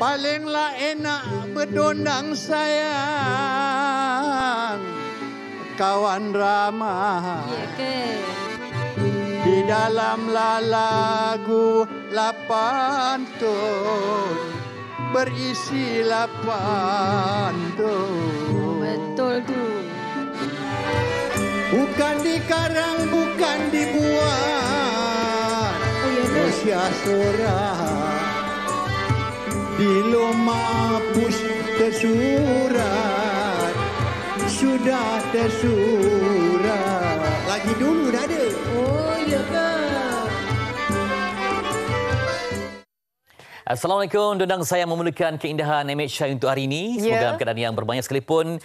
Palinglah enak berdondang sayang, kawan ramah. Ya ke? Di dalam lagu lapantun berisi lapantun. Betul tu. Bukan dikarang, bukan dibuat. Usia surat di loma pus tersurat, sudah tersurat. Lagi dulu dah ada. Oh, ya ke? Assalamualaikum, Dondang sayang memerlukan keindahan MHI untuk hari ini. Semoga keadaan yang berbanyak sekalipun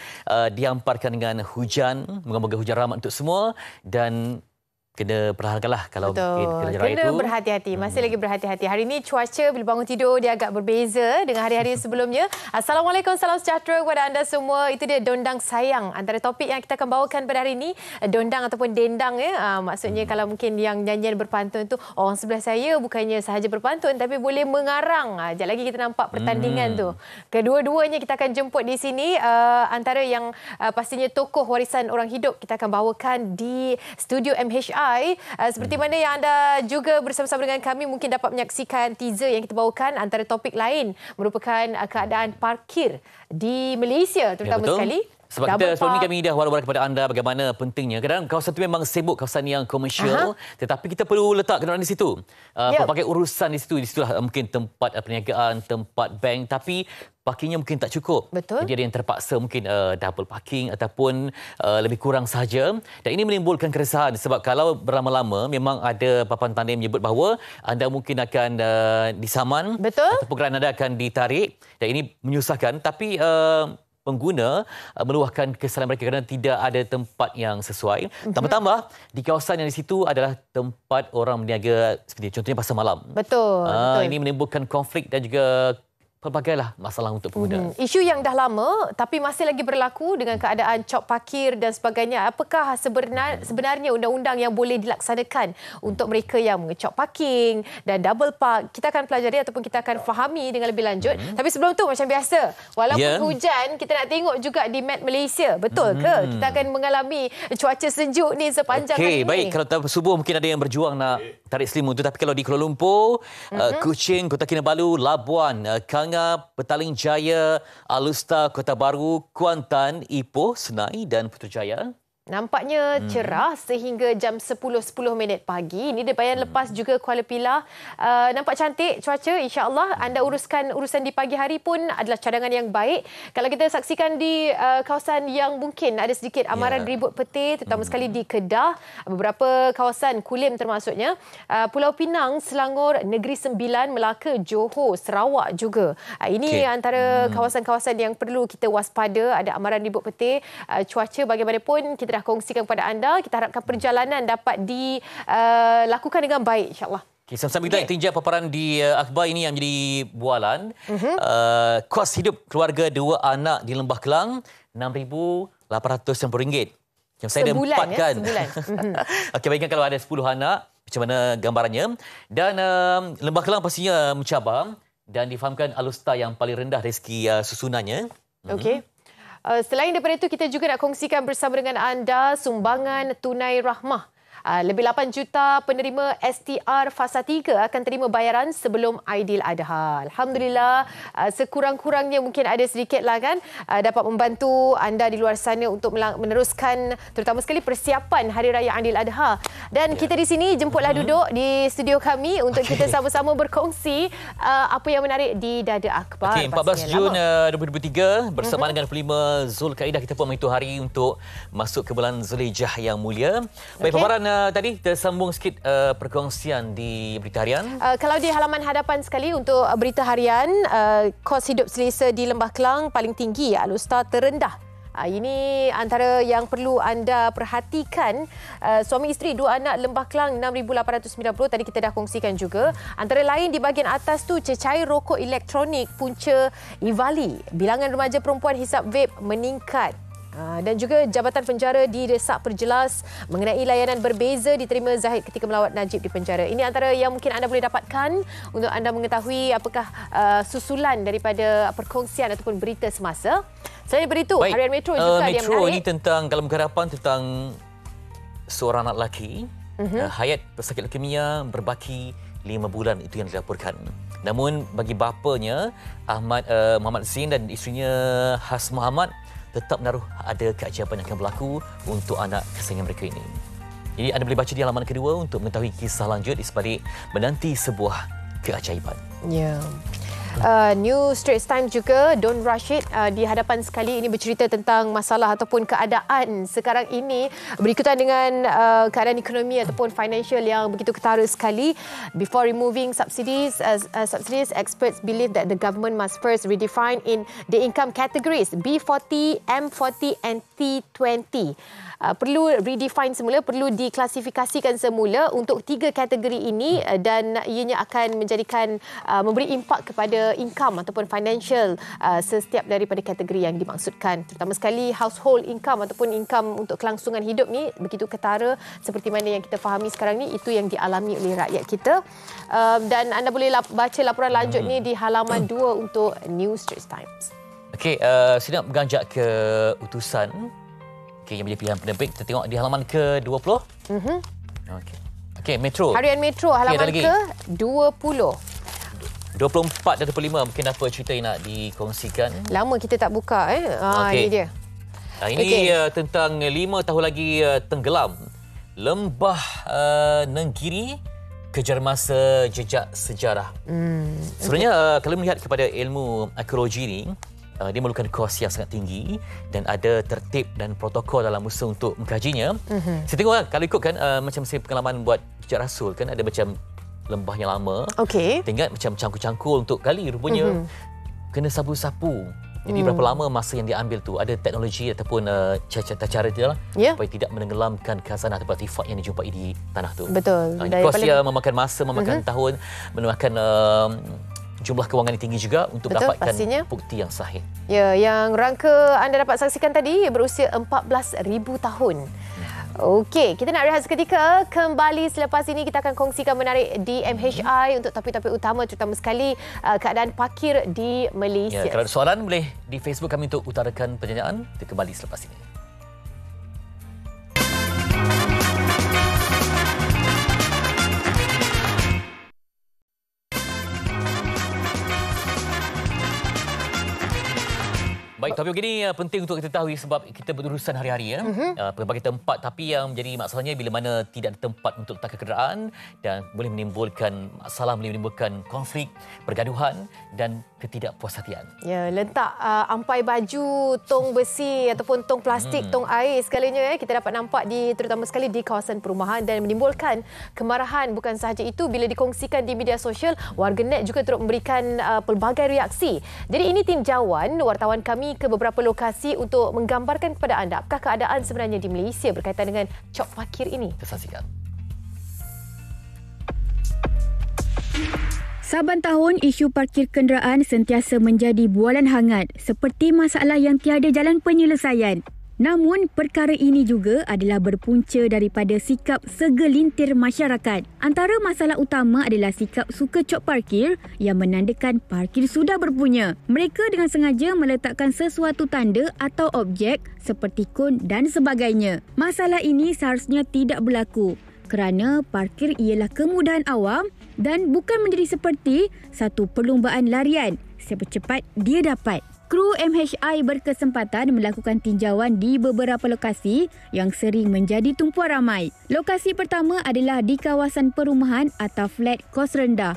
diamparkan dengan hujan. Moga-moga hujan rahmat untuk semua dan kena perhatikanlah kalau mungkin kena raya itu. Kena berhati-hati. Masih lagi berhati-hati. Hari ini cuaca bila bangun tidur dia agak berbeza dengan hari-hari sebelumnya. Assalamualaikum, salam sejahtera kepada anda semua. Itu dia Dondang Sayang. Antara topik yang kita akan bawakan pada hari ini, dondang ataupun dendang ya. Maksudnya kalau mungkin yang nyanyian berpantun tu orang sebelah saya bukannya sahaja berpantun tapi boleh mengarang. Sekejap lagi kita nampak pertandingan tu. Kedua-duanya kita akan jemput di sini. Antara yang pastinya tokoh warisan orang hidup kita akan bawakan di studio MHI. Seperti mana yang anda juga bersama-sama dengan kami mungkin dapat menyaksikan teaser yang kita bawakan, antara topik lain merupakan keadaan parkir di Malaysia terutama sekali. Sebab kita sebelum ini kami dah war-war kepada anda bagaimana pentingnya. Kadang kawasan itu memang sibuk, kawasan yang komersial, tetapi kita perlu letak kenderaan di situ. Pelbagai urusan di situ. Di situ mungkin tempat perniagaan, tempat bank, tapi parkingnya mungkin tak cukup. Betul. Jadi ada yang terpaksa mungkin double parking ataupun lebih kurang sahaja. Dan ini menimbulkan keresahan sebab kalau berlama-lama memang ada papan tanda yang menyebut bahawa anda mungkin akan disaman. Betul. Ataupun kenderaan anda akan ditarik. Dan ini menyusahkan. Tapi pengguna meluahkan kesalahan mereka kerana tidak ada tempat yang sesuai. Tambah-tambah, di kawasan yang di situ adalah tempat orang berniaga seperti contohnya pasar malam. Betul. Ini menimbulkan konflik dan juga pelbagailah masalah untuk pengguna. Isu yang dah lama tapi masih lagi berlaku dengan keadaan cop parkir dan sebagainya. Apakah sebenarnya undang-undang yang boleh dilaksanakan untuk mereka yang mengecop parking dan double park? Kita akan pelajari ataupun kita akan fahami dengan lebih lanjut. Tapi sebelum tu macam biasa, walaupun hujan, kita nak tengok juga di map Malaysia. Betul ke? Kita akan mengalami cuaca sejuk ni sepanjang hari ini. Baik. Kalau subuh mungkin ada yang berjuang nak tarik selimut tu. Tapi kalau di Kuala Lumpur, Kuching, Kota Kinabalu, Labuan, Petaling Jaya, Alustar, Kota Baru, Kuantan, Ipoh, Senai dan Putrajaya. Nampaknya cerah sehingga jam 10.10 pagi. Ini dia bayan lepas juga Kuala Pilah. Nampak cantik cuaca. InsyaAllah anda uruskan urusan di pagi hari pun adalah cadangan yang baik. Kalau kita saksikan di kawasan yang mungkin ada sedikit amaran ribut petir, terutama sekali di Kedah, beberapa kawasan Kulim termasuknya, Pulau Pinang, Selangor, Negeri Sembilan, Melaka, Johor, Sarawak juga. Ini antara kawasan-kawasan yang perlu kita waspada. Ada amaran ribut petir. Cuaca bagaimanapun kita dah kongsikan kepada anda. Kita harapkan perjalanan dapat dilakukan dengan baik, insyaAllah. Sama-sama kita tinjau paparan di akhbar ini yang menjadi bualan. Kos hidup keluarga 2 anak di Lembah Kelang, RM6,890. Macam saya ada 4 kan. Sebulan. Okey, bayangkan kalau ada 10 anak, macam mana gambarannya. Dan Lembah Kelang pastinya mencabar dan difahamkan Alustar yang paling rendah dari segi susunannya. Okey. Selain daripada itu, kita juga nak kongsikan bersama dengan anda sumbangan tunai rahmah. Lebih 8 juta penerima STR Fasa 3 akan terima bayaran sebelum Aidiladha. Alhamdulillah, sekurang-kurangnya mungkin ada sedikitlah kan dapat membantu anda di luar sana untuk meneruskan terutama sekali persiapan Hari Raya Aidiladha. Dan kita di sini jemputlah duduk di studio kami untuk kita sama-sama berkongsi apa yang menarik di Dada Akhbar. 14 Jun 2023 bersama dengan 25 Zulkaidah kita pun menghitung hari untuk masuk ke bulan Zulhijjah yang mulia. Baik, paparan tadi tersambung sikit perkongsian di berita harian. Kalau di halaman hadapan sekali untuk berita harian, kos hidup selesa di Lembah Kelang paling tinggi, Alustar terendah. Ini antara yang perlu anda perhatikan. Suami isteri 2 anak Lembah Kelang 6,890 tadi kita dah kongsikan juga. Antara lain di bahagian atas tu cecair rokok elektronik punca Ivali. Bilangan remaja perempuan hisap vape meningkat. Dan juga Jabatan Penjara didesak perjelas mengenai layanan berbeza diterima Zahid ketika melawat Najib di penjara. Ini antara yang mungkin anda boleh dapatkan untuk anda mengetahui apakah susulan daripada perkongsian ataupun berita semasa. Selain daripada itu, Harian Metro juga dia menarik. Metro ini tentang dalam penggarapan tentang seorang anak lelaki, Hayat pesakit leukemia berbaki 5 bulan, itu yang dilaporkan. Namun bagi bapanya Muhammad Zain dan isterinya Has Muhammad tetap menaruh ada keajaiban yang akan berlaku untuk anak kesayangan mereka ini. Jadi anda boleh baca di halaman kedua untuk mengetahui kisah lanjut di sebalik menanti sebuah keajaiban. Ya. New Straits Times juga, Don't Rush It, di hadapan sekali ini bercerita tentang masalah ataupun keadaan sekarang ini berikutan dengan keadaan ekonomi ataupun financial yang begitu ketara sekali. Before removing subsidies, experts believe that the government must first redefine in the income categories B40, M40 and T20. Perlu redefine semula, perlu diklasifikasikan semula untuk 3 kategori ini dan ianya akan menjadikan memberi impak kepada income ataupun financial setiap daripada kategori yang dimaksudkan. Terutama sekali household income ataupun income untuk kelangsungan hidup ni begitu ketara seperti mana yang kita fahami sekarang ni, itu yang dialami oleh rakyat kita. Dan anda boleh baca laporan lanjut ni di halaman 2 untuk New Straits Times. Okey, saya nak beranjak ke utusan yang menjadi pilihan penerbit. Kita tengok di halaman ke-20. Okey, Metro. Harian Metro halaman ke-20. 24 dan 25 mungkin apa cerita yang nak dikongsikan? Lama kita tak buka ini dia. Ini tentang 5 tahun lagi tenggelam. Lembah Nenggiri kejar masa jejak sejarah. Sebenarnya kalau melihat kepada ilmu arkeologi ni, dia memerlukan kos yang sangat tinggi dan ada tertib dan protokol dalam usaha untuk mengkajinya. Saya tengok kalau ikutkan macam saya pengalaman buat jejak rasul kan, ada macam lembah yang lama. Tengok macam cangkul-cangkul untuk gali, rupanya kena sapu-sapu. Jadi berapa lama masa yang diambil tu, ada teknologi ataupun cara dia supaya tidak menenggelamkan khazanah atau artifak yang dijumpai di tanah tu. Betul. Kos dia memakan masa, memakan tahun, memakan jumlah kewangan yang tinggi juga untuk mendapatkan bukti yang sahih. Ya, yang rangka anda dapat saksikan tadi berusia 14,000 tahun. Okey, kita nak rehat seketika. Kembali selepas ini kita akan kongsikan menarik di MHI untuk topik-topik utama, terutama sekali keadaan parkir di Malaysia. Ya, kalau ada soalan boleh di Facebook kami untuk utarakan pertanyaan. Kita kembali selepas ini. Baik, topik ini penting untuk kita tahu sebab kita berurusan hari-hari berbagai tempat, tapi yang menjadi masalahnya bila mana tidak ada tempat untuk letakkan kenderaan dan boleh menimbulkan masalah, boleh menimbulkan konflik, pergaduhan dan ketidakpuashatian. Ya, letak ampai baju, tong besi ataupun tong plastik, tong air segalanya kita dapat nampak terutama sekali di kawasan perumahan dan menimbulkan kemarahan. Bukan sahaja itu, bila dikongsikan di media sosial, warganet juga turut memberikan pelbagai reaksi. Jadi ini tinjauan wartawan kami ke beberapa lokasi untuk menggambarkan kepada anda apakah keadaan sebenarnya di Malaysia berkaitan dengan cop parkir ini. Kita saksikan. Saban tahun, isu parkir kenderaan sentiasa menjadi bualan hangat seperti masalah yang tiada jalan penyelesaian. Namun, perkara ini juga adalah berpunca daripada sikap segelintir masyarakat. Antara masalah utama adalah sikap suka cop parkir yang menandakan parkir sudah berpunya. Mereka dengan sengaja meletakkan sesuatu tanda atau objek seperti kon dan sebagainya. Masalah ini seharusnya tidak berlaku kerana parkir ialah kemudahan awam dan bukan menjadi seperti satu perlumbaan larian. Siapa cepat, dia dapat. Kru MHI berkesempatan melakukan tinjauan di beberapa lokasi yang sering menjadi tumpuan ramai. Lokasi pertama adalah di kawasan perumahan atau flat kos rendah.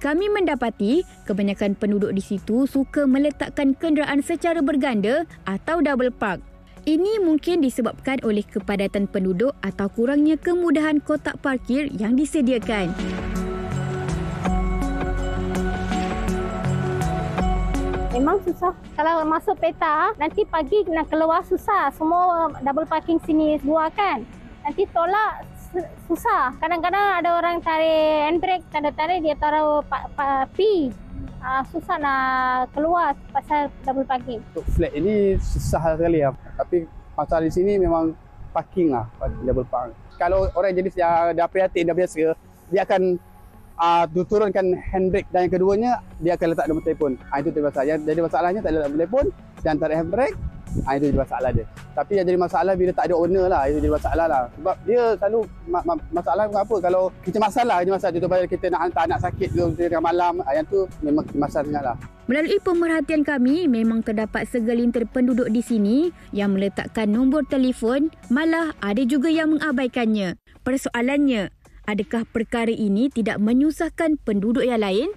Kami mendapati kebanyakan penduduk di situ suka meletakkan kenderaan secara berganda atau double park. Ini mungkin disebabkan oleh kepadatan penduduk atau kurangnya kemudahan kotak parkir yang disediakan. Memang susah. Kalau masuk peta, nanti pagi nak keluar susah. Semua double parking sini dua kan. Nanti tolak susah. Kadang-kadang ada orang tarik handbrake, tanda-tanda dia taruh P. Susah nak keluar pasal double parking. Untuk flat ini susah sekali. Tapi Masalah di sini memang parking lah, double park. Kalau orang jenis yang dah prihatin, dah biasa, dia akan turunkan handbrake, dan yang keduanya dia akan letak nombor telefon. Itu jadi masalah. Yang jadi masalahnya tak ada nombor telefon dan tarik handbrake. Itu jadi masalah dia. Tapi yang jadi masalah bila tak ada owner lah, itu jadi masalah lah. Sebab dia selalu masalah apa, kalau kita masalah contohnya kita nak hantar anak sakit tengah malam, yang tu memang masalah sangat lah. Melalui pemerhatian kami, memang terdapat segelintir penduduk di sini yang meletakkan nombor telefon, malah ada juga yang mengabaikannya. Persoalannya, adakah perkara ini tidak menyusahkan penduduk yang lain?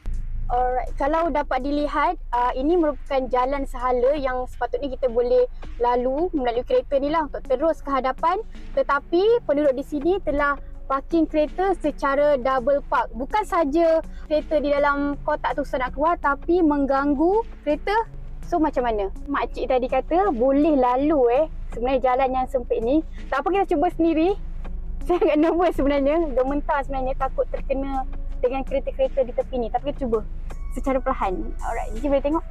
Alright, kalau dapat dilihat, ini merupakan jalan sehala yang sepatutnya kita boleh lalu melalui kereta ni lah untuk terus ke hadapan. Tetapi penduduk di sini telah parking kereta secara double park. Bukan saja kereta di dalam kotak tu susah nak keluar, tapi mengganggu kereta. So macam mana? Makcik tadi kata boleh lalu sebenarnya jalan yang sempit ni. Tak apa, kita cuba sendiri. Saya agak nervous sebenarnya, gemetar sebenarnya, takut terkena dengan kereta-kereta di tepi ni. Tapi kita cuba secara perlahan. Alright, Gigi boleh tengok.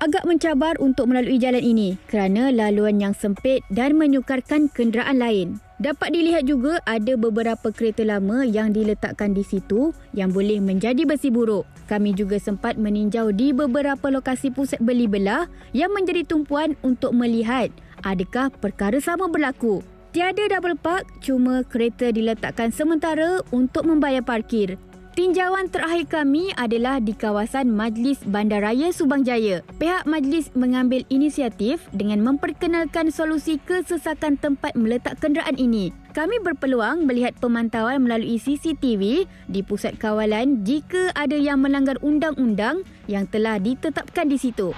Agak mencabar untuk melalui jalan ini kerana laluan yang sempit dan menyukarkan kenderaan lain. Dapat dilihat juga ada beberapa kereta lama yang diletakkan di situ yang boleh menjadi besi buruk. Kami juga sempat meninjau di beberapa lokasi pusat beli belah yang menjadi tumpuan untuk melihat adakah perkara sama berlaku. Tiada double park, cuma kereta diletakkan sementara untuk membayar parkir. Tinjauan terakhir kami adalah di kawasan Majlis Bandaraya Subang Jaya. Pihak majlis mengambil inisiatif dengan memperkenalkan solusi kesesakan tempat meletak kenderaan ini. Kami berpeluang melihat pemantauan melalui CCTV di pusat kawalan jika ada yang melanggar undang-undang yang telah ditetapkan di situ.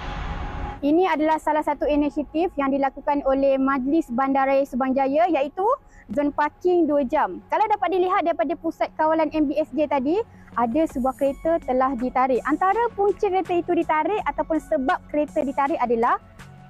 Ini adalah salah satu inisiatif yang dilakukan oleh Majlis Bandaraya Subang Jaya, iaitu zon parking 2 jam. Kalau dapat dilihat daripada pusat kawalan MBSJ tadi, ada sebuah kereta telah ditarik. Antara punca kereta itu ditarik ataupun sebab kereta ditarik adalah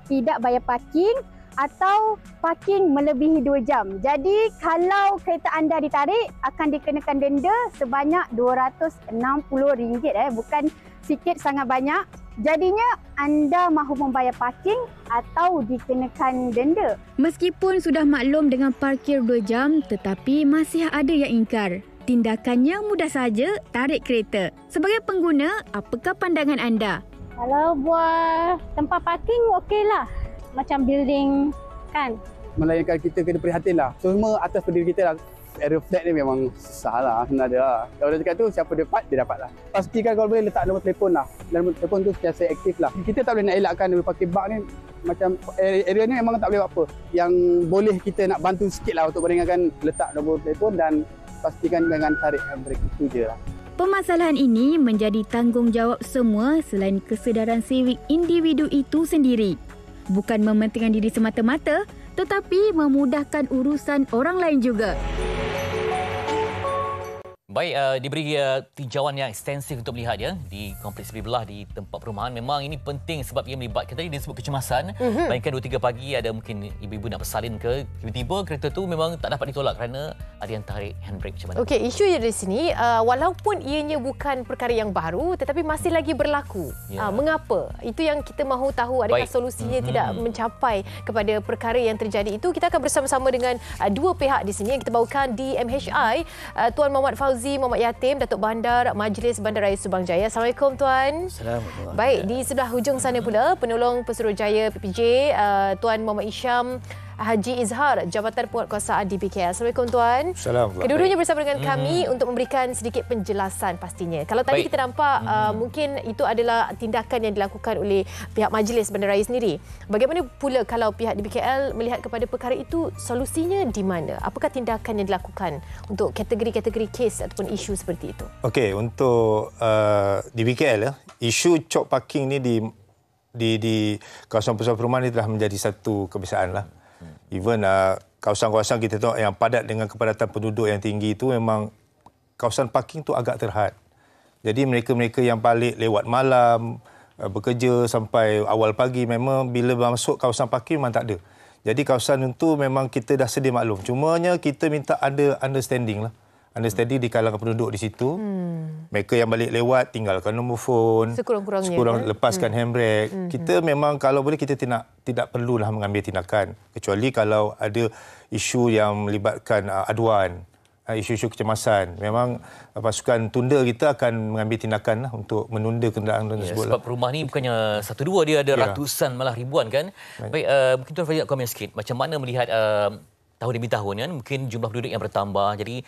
tidak bayar parking atau parking melebihi 2 jam. Jadi kalau kereta anda ditarik, akan dikenakan denda sebanyak RM260. Bukan sikit, sangat banyak. Jadinya anda mahu membayar parking atau dikenakan denda. Meskipun sudah maklum dengan parkir 2 jam, tetapi masih ada yang ingkar. Tindakannya mudah saja, tarik kereta. Sebagai pengguna, apakah pandangan anda? Kalau buat tempat parking okeylah. Macam building kan. Melainkan kita kena prihatin lah. Semua atas pendiri kita lah. Area flat ni memang susah lah sebenarnya lah. Kalau dia cakap tu, siapa dapat, dia dapat lah. Pastikan kalau boleh letak nombor telefon lah. Dan nombor telefon tu sentiasa aktif lah. Kita tak boleh nak elakkan dia parking bak ni. Macam area ni memang tak boleh buat apa. Yang boleh kita nak bantu sikit lah untuk meringankan, letak nombor telefon dan pastikan dengan tarik handbrake, itu je lah. Permasalahan ini menjadi tanggungjawab semua selain kesedaran civic individu itu sendiri. Bukan mementingkan diri semata-mata, tetapi memudahkan urusan orang lain juga. Baik, diberi tinjauan yang ekstensif untuk melihat di kompleks beli belah di tempat perumahan. Memang ini penting sebab ia melibatkan, tadi dia sebut kecemasan. Bayangkan 2-3 pagi ada mungkin ibu-ibu nak bersalin ke, tiba-tiba kereta tu memang tak dapat ditolak kerana ada yang tarik handbrake macam mana. Okey, isu di sini walaupun ianya bukan perkara yang baru tetapi masih lagi berlaku. Mengapa? Itu yang kita mahu tahu, adakah solusinya tidak mencapai kepada perkara yang terjadi itu. Kita akan bersama-sama dengan dua pihak di sini yang kita bawakan di MHI, Tuan Muhammad Fauzi Muhammad Yatim, Datuk Bandar Majlis Bandaraya Subang Jaya. Assalamualaikum Tuan. Assalamualaikum. Baik, di sebelah hujung sana pula Penolong Pesuruhjaya PPJ Tuan Muhammad Isyam Haji Izhar, Jabatan Penguatkuasaan DBKL. Assalamualaikum Tuan. Assalamualaikum. Kedua-duanya bersama dengan kami untuk memberikan sedikit penjelasan pastinya. Kalau tadi kita nampak mungkin itu adalah tindakan yang dilakukan oleh pihak Majlis Bandaraya sendiri. Bagaimana pula kalau pihak DBKL melihat kepada perkara itu, solusinya di mana? Apakah tindakan yang dilakukan untuk kategori-kategori kes ataupun isu seperti itu? Okey, untuk DBKL, isu cop parking ni di kawasan pusat perumahan ni telah menjadi satu kebiasaan lah. Even kawasan-kawasan kita tengok yang padat dengan kepadatan penduduk yang tinggi itu, memang kawasan parking tu agak terhad. Jadi mereka-mereka yang balik lewat malam, bekerja sampai awal pagi, memang bila masuk kawasan parking memang tak ada. Jadi kawasan itu memang kita dah sedia maklum. Cumanya kita minta ada understanding lah. understanding di kalangan penduduk di situ. Mereka yang balik lewat tinggalkan nombor telefon, sekurang-kurangnya lepaskan handbrake. Kita memang kalau boleh kita tidak perlulah mengambil tindakan, kecuali kalau ada isu yang melibatkan aduan, isu-isu kecemasan. Memang pasukan tunda kita akan mengambil tindakan untuk menunda kenderaan tersebut. Sebab rumah ni bukannya satu dua, dia ada ratusan malah ribuan kan. Baik, mungkin Tuan Fazil nak komen sikit macam mana melihat tahun demi tahun kan, mungkin jumlah penduduk yang bertambah. Jadi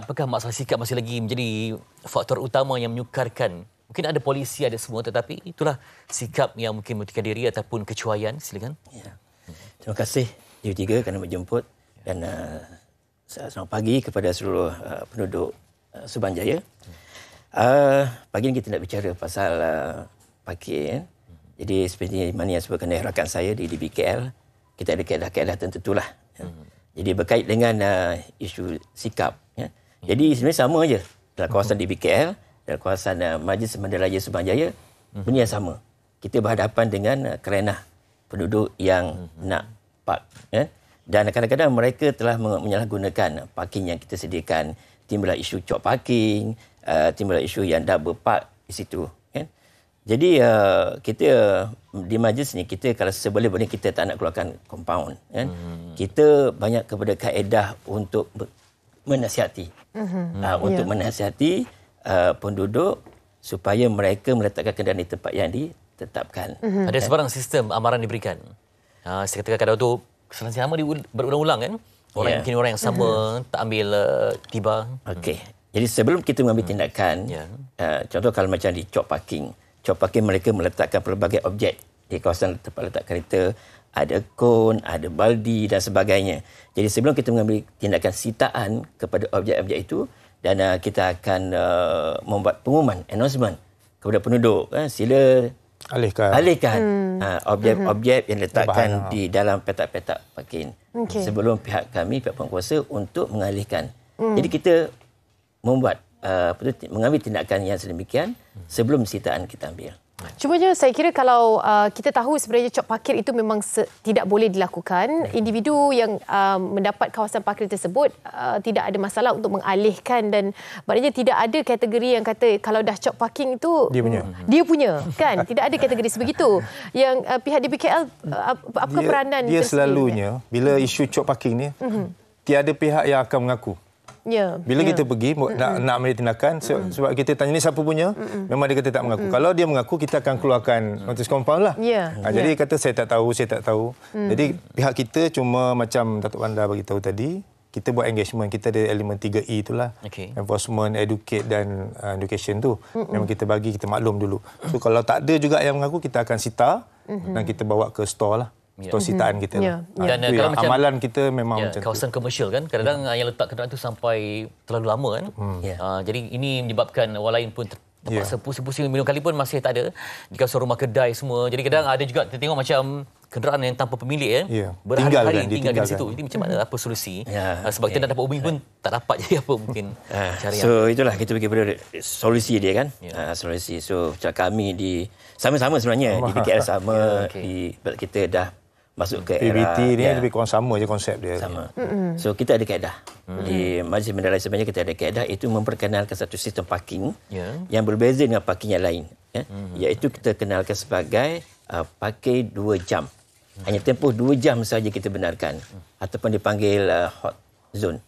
apakah masalah sikap masih lagi menjadi faktor utama yang menyukarkan? Mungkin ada polisi, ada semua, tetapi itulah sikap yang mungkin memutihkan diri ataupun kecuaian. Silakan. Ya. Terima kasih U3 kerana menjemput dan selamat pagi kepada seluruh penduduk Subanjaya. Pagi ini kita nak bicara pasal parkir. Jadi seperti mana yang sebutkan oleh rakan saya di DBKL, kita ada kaedah-kaedah tertentu lah. Jadi berkait dengan isu sikap. Jadi sebenarnya sama saja dalam kawasan DBKL, dalam kawasan Majlis Bandaraya Subanjaya, benda yang sama. Kita berhadapan dengan kerenah penduduk yang nak park. Dan kadang-kadang mereka telah menyalahgunakan parking yang kita sediakan. Timbullah isu cop parking, timbullah isu yang double park di situ. Kan? Jadi kita di majlis ni, kita kalau seboleh-boleh kita tak nak keluarkan compound. Kan? Kita banyak kepada kaedah untuk menasihati. Untuk menasihati penduduk supaya mereka meletakkan kenderaan di tempat yang ditetapkan. Ada sebarang sistem amaran diberikan. Saya katakan kadang tu kesalahan sama berulang-ulang kan. Mungkin orang yang sama tak ambil tiba. Okey. Jadi sebelum kita mengambil tindakan, contoh kalau macam di cop parking mereka meletakkan pelbagai objek di kawasan tempat letak kereta, ada kon, ada baldi dan sebagainya. Jadi sebelum kita mengambil tindakan sitaan kepada objek-objek itu, dan kita akan membuat pengumuman, announcement kepada penduduk, sila alihkan objek-objek yang diletakkan di dalam petak-petak parking sebelum pihak kami, pihak penguasa untuk mengalihkan. Jadi kita membuat mengambil tindakan yang sedemikian sebelum sitaan kita ambil. Cumanya saya kira kalau kita tahu sebenarnya cop parkir itu memang tidak boleh dilakukan, individu yang mendapat kawasan parkir tersebut tidak ada masalah untuk mengalihkan, dan maknanya tidak ada kategori yang kata kalau dah cop parking itu dia punya kan. Tidak ada kategori sebegitu. Yang pihak DBKL apa peranan dia selalunya bila isu cop parking ni tiada pihak yang akan mengaku. Bila kita pergi nak ambil tindakan, sebab kita tanya ni siapa punya, memang dia kata tak mengaku. Kalau dia mengaku, kita akan keluarkan notis compound lah. Jadi kata saya tak tahu. Jadi pihak kita cuma macam Datuk Bandar bagi tahu tadi, kita buat engagement, kita ada elemen 3E itulah. Enforcement, educate dan education tu. Memang kita bagi, kita maklum dulu. So kalau tak ada juga yang mengaku, kita akan sita dan kita bawa ke store lah. Sitaan kita dan kalau macam amalan kita memang macam kawasan komersial kan, kadang-kadang yang letak kenderaan itu sampai terlalu lama kan. Jadi ini menyebabkan orang lain pun terpaksa pusing-pusing minum kali pun masih tak ada di kawasan rumah kedai semua. Jadi kadang ada juga kita tengok macam kenderaan yang tanpa pemilik berhari-hari tinggal di situ. Jadi macam mana, apa solusi? Sebab kita nak dapat ubing pun tak dapat, jadi apa mungkin cara yang... So itulah kita pergi pada solusi dia kan. Solusi. So macam kami di sama-sama sebenarnya di BKL sama, kita dah masuk ke era PBT ni lebih kurang sama je konsep dia. Sama. So kita ada kaedah. Di Majlis Bandaraya sebenarnya kita ada kaedah, itu memperkenalkan satu sistem parking yang berbeza dengan parking yang lain. Iaitu kita kenalkan sebagai parkir 2 jam. Hanya tempoh 2 jam saja kita benarkan. Ataupun dipanggil hot zone.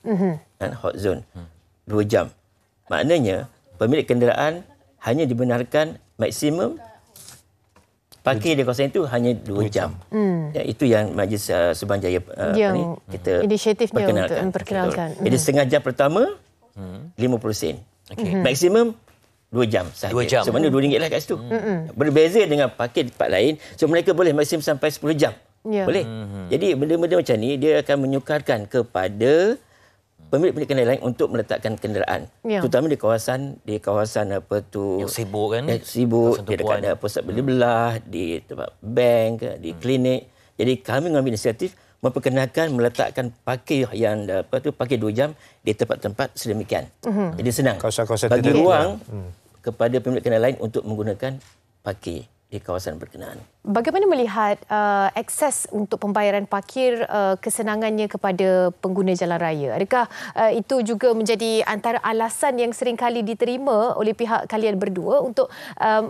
Hot zone. 2 jam. Maknanya pemilik kenderaan hanya dibenarkan maksimum parkir di kawasan itu hanya 2 jam. Itu yang Majlis Subanjaya kita inisiatifnya untuk memperkenalkan. Jadi setengah jam pertama 50 sen. Maksimum 2 jam sahaja. 2 jam. So mana RM2 lah kat situ. Berbeza dengan parkir di tempat lain. So mereka boleh maksimum sampai 10 jam. Boleh. Jadi benda-benda macam ni dia akan menyukarkan kepada pemilik kenderaan lain untuk meletakkan kenderaan. Terutama di kawasan apa tu yang sibuk kan. Sibuk di dekat pusat beli belah, di tempat bank, di klinik. Jadi kami mengambil inisiatif memperkenalkan meletakkan parkir yang parkir 2 jam di tempat-tempat sedemikian. Jadi senang. Kawasan-kawasan bagi ruang kepada pemilik kenderaan lain untuk menggunakan parkir. di kawasan berkenaan. Bagaimana melihat akses untuk pembayaran parkir kesenangannya kepada pengguna jalan raya? Adakah itu juga menjadi antara alasan yang sering kali diterima oleh pihak kalian berdua untuk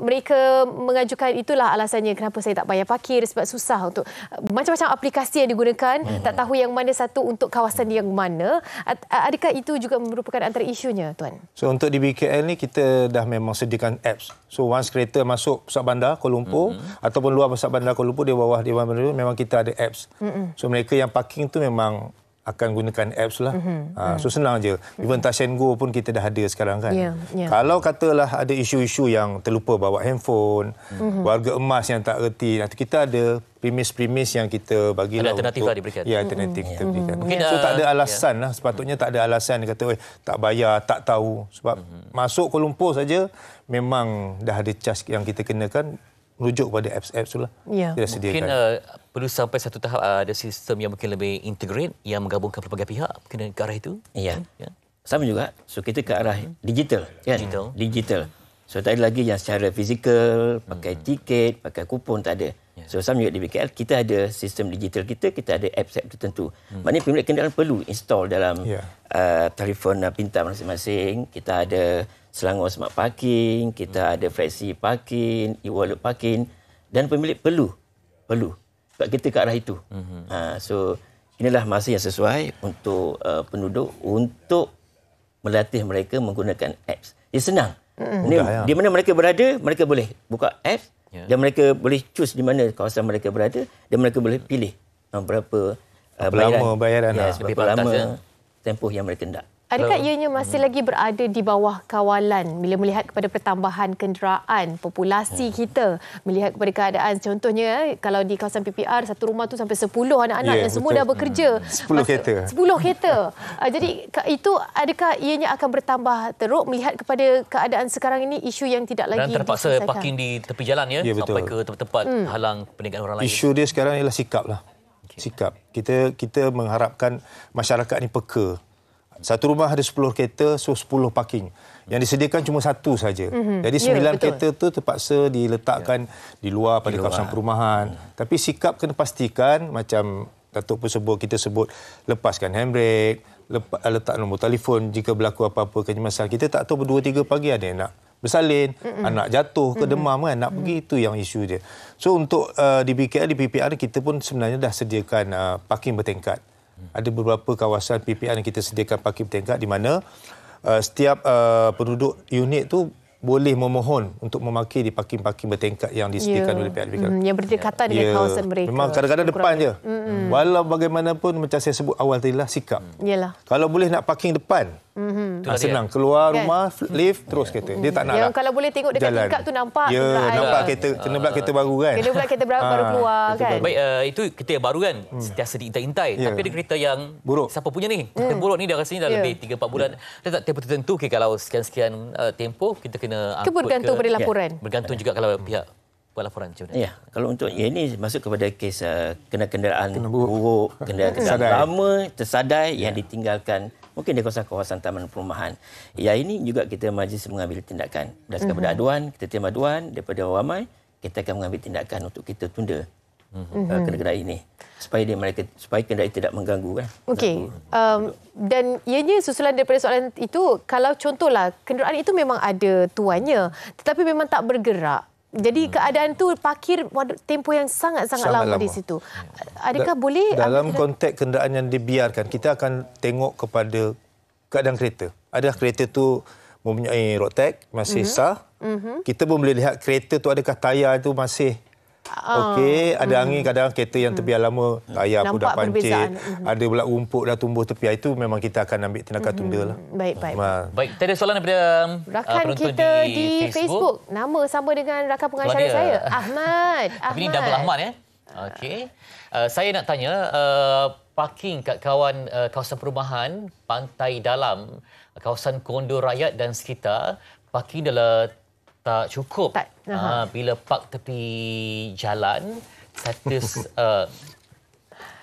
mereka mengajukan itulah alasannya kenapa saya tak bayar parkir sebab susah untuk macam-macam aplikasi yang digunakan, tak tahu yang mana satu untuk kawasan yang mana. Adakah itu juga merupakan antara isunya, Tuan? So untuk di BKL ni kita dah memang sediakan apps. So once kereta masuk pusat bandar Kuala Lumpur ataupun luar pusat bandar Kuala Lumpur di bawah Dewan Bandar memang kita ada apps. So mereka yang parking tu memang akan gunakan apps lah. So senang je. Even Touch and Go pun kita dah ada sekarang kan. Kalau katalah ada isu-isu yang terlupa bawa handphone, warga emas yang tak reti, nanti kita ada premis-premis yang kita bagilah alternatif untuk, lah diberikan. Ya, alternatif kita berikan. Mungkin, so tak ada alasan lah. Sepatutnya tak ada alasan dia kata tak bayar, tak tahu. Sebab masuk Kuala Lumpur saja memang dah ada charge yang kita kenakan, merujuk kepada apps-apps tu lah. Kita sediakan. Mungkin perlu sampai satu tahap ada sistem yang mungkin lebih integrate yang menggabungkan pelbagai pihak mungkin ke arah itu. Ya. Sama juga. So kita ke arah digital kan. Digital. So tak ada lagi yang secara fizikal, pakai tiket, pakai kupon, tak ada. So sama juga di BKL kita ada sistem digital kita ada apps tertentu. Maknanya pemilik kenderaan perlu install dalam telefon pintar masing-masing. Kita ada Selangor Smart Parking, kita ada Flexi Parking, e-wallet parking, dan pemilik perlu sebab kita ke arah itu. So inilah masa yang sesuai untuk penduduk untuk melatih mereka menggunakan apps. Dia senang. Di mana mereka berada, mereka boleh buka apps dan mereka boleh choose di mana kawasan mereka berada dan mereka boleh pilih berapa bayaran berapa lama tempoh yang mereka hendak. Adakah ianya masih lagi berada di bawah kawalan bila melihat kepada pertambahan kenderaan, populasi kita, melihat kepada keadaan contohnya kalau di kawasan PPR satu rumah tu sampai 10 anak-anak dan semua dah bekerja. 10 kereta. 10 kereta. Jadi itu adakah ianya akan bertambah teruk melihat kepada keadaan sekarang ini isu yang tidak lagi dan terpaksa parking di tepi jalan sampai ke tempat-tempat halang perniagaan orang lain. Isu dia sekarang ialah sikap lah. Sikap. Kita mengharapkan masyarakat ni peka. Satu rumah ada 10 kereta, so 10 parking. Yang disediakan cuma satu saja. Jadi 9 kereta tu terpaksa diletakkan di luar pada kawasan perumahan. Tapi sikap kena pastikan macam Datuk pun kita sebut lepaskan handbrake, letak nombor telefon jika berlaku apa-apa kecemasan. Kita tak tahu 2-3 pagi ada yang nak bersalin, anak jatuh ke demam kan, nak pergi, itu yang isu dia. So untuk di BKL, di PPR kita pun sebenarnya dah sediakan parking bertingkat. Ada beberapa kawasan PPR yang kita sediakan parking bertingkat di mana setiap penduduk unit tu boleh memohon untuk memarkir di parking-parking bertingkat yang disediakan oleh pihak BKL. Yang berdekatan dengan kawasan mereka. Memang kadang-kadang depan je. Walau bagaimanapun macam saya sebut awal tadi lah, sikap. Kalau boleh nak parking depan, senang. Keluar rumah, lift, terus kereta. Dia tak nak yang lah. Kalau boleh tengok dekat tingkap tu nampak. Nampak kereta. Kena pula kereta baru kan. Kena pula kereta baru keluar kan. Baik, itu kereta yang baru kan. Sentiasa diintai-intai. Tapi ada kereta yang buruk. Siapa punya ni? Kereta buruk ni dah rasanya dah lebih 3-4 bulan. Dia tak tempoh tertentu. Kalau sekian-sekian tempoh, kita kena angkut bergantung pada laporan. Bergantung juga kalau pihak buat laporan macam mana? Ya, kalau untuk ini masuk kepada kes kenderaan buruk, kenderaan lama, tersadai yang ditinggalkan mungkin di kawasan-kawasan taman perumahan. Ya, ini juga kita majlis mengambil tindakan. Berdasarkan pada aduan, kita terima aduan daripada orang ramai, kita akan mengambil tindakan untuk kita tunda kenderaan ini supaya kenderaan tidak mengganggu kan. Okey. Dan ianya susulan daripada soalan itu, kalau contohlah kenderaan itu memang ada tuannya tetapi memang tak bergerak. Jadi keadaan tu parkir tempoh yang sangat-sangat lama di situ. Adakah boleh dalam konteks kenderaan yang dibiarkan, kita akan tengok kepada keadaan kereta. Adakah kereta tu mempunyai road tag masih sah? Kita pun boleh lihat kereta tu adakah tayar tu masih okey, ada angin, kadang kereta yang terbiar lama tayar pun dah pancit, ada pula rumput dah tumbuh tepi, itu memang kita akan ambil tindakan tunda lah. Baik, tadi ada soalan daripada rakan kita di Facebook. Nama sama dengan rakan pengacara saya, Ahmad. Tapi ini double Ahmad ya. Okey. Saya nak tanya parking kat kawasan perumahan Pantai Dalam, kawasan kondo rakyat dan sekitar, parking adalah tak cukup. Bila park tepi jalan, status